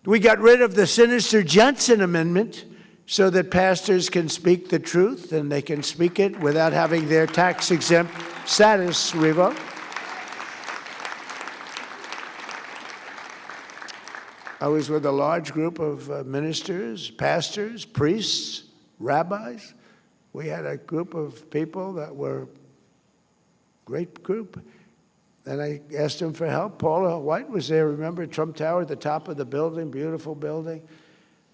We got rid of the sinister Johnson Amendment so that pastors can speak the truth and they can speak it without having their tax-exempt status revoked. I was with a large group of ministers, pastors, priests, rabbis. We had a group of people that were a great group. And I asked them for help. Paula White was there, remember, Trump Tower at the top of the building, beautiful building.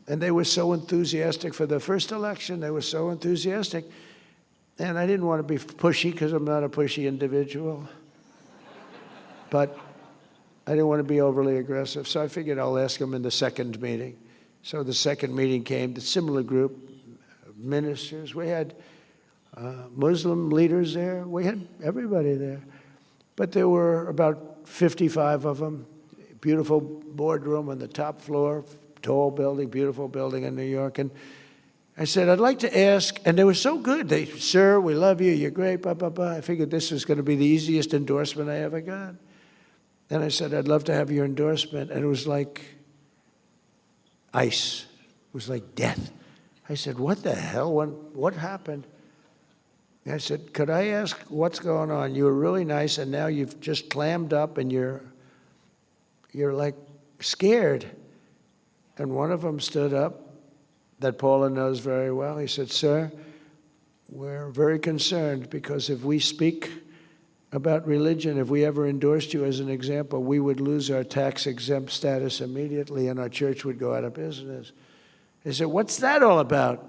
And they were so enthusiastic for the first election. They were so enthusiastic. And I didn't want to be pushy because I'm not a pushy individual. But I didn't want to be overly aggressive. So I figured I'll ask them in the second meeting. So the second meeting came, the similar group of ministers. We had Muslim leaders there. We had everybody there. But there were about 55 of them. Beautiful boardroom on the top floor, tall building, beautiful building in New York. And I said, I'd like to ask, and they were so good. They, sir, we love you, you're great, blah, blah, blah. I figured this was going to be the easiest endorsement I ever got. And I said, I'd love to have your endorsement. And it was like ice. It was like death. I said, what the hell? What happened? And I said, could I ask what's going on? You were really nice, and now you've just clammed up, and you're like scared. And one of them stood up, that Paula knows very well. He said, sir, we're very concerned because if we speak about religion, if we ever endorsed you as an example, we would lose our tax-exempt status immediately, and our church would go out of business. He said, what's that all about?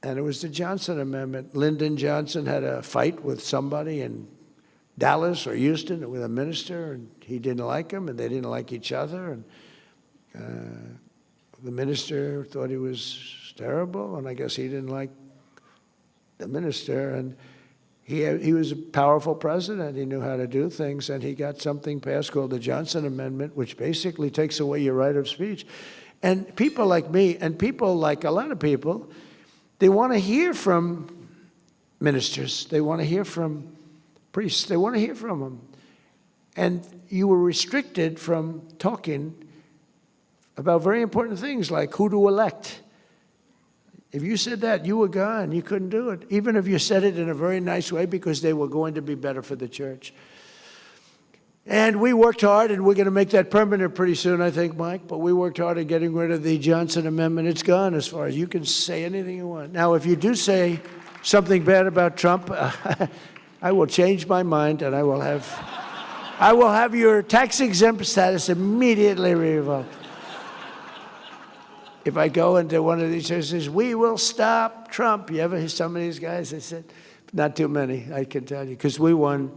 And it was the Johnson Amendment. Lyndon Johnson had a fight with somebody in Dallas or Houston with a minister, and he didn't like him, and they didn't like each other. And the minister thought he was terrible, and I guess he didn't like the minister. And he was a powerful president. He knew how to do things, and he got something passed called the Johnson Amendment, which basically takes away your right of speech. And people like me, and people like a lot of people, they want to hear from ministers. They want to hear from priests. They want to hear from them. And you were restricted from talking about very important things like who to elect. If you said that, you were gone. You couldn't do it, even if you said it in a very nice way because they were going to be better for the church. And we worked hard, and we're going to make that permanent pretty soon, I think, Mike. But we worked hard at getting rid of the Johnson Amendment. It's gone as far as you can say anything you want. Now, if you do say something bad about Trump, I will change my mind, and I will have your tax-exempt status immediately revoked. If I go into one of these churches, we will stop Trump. You ever hear some of these guys? I said, not too many, I can tell you, because we won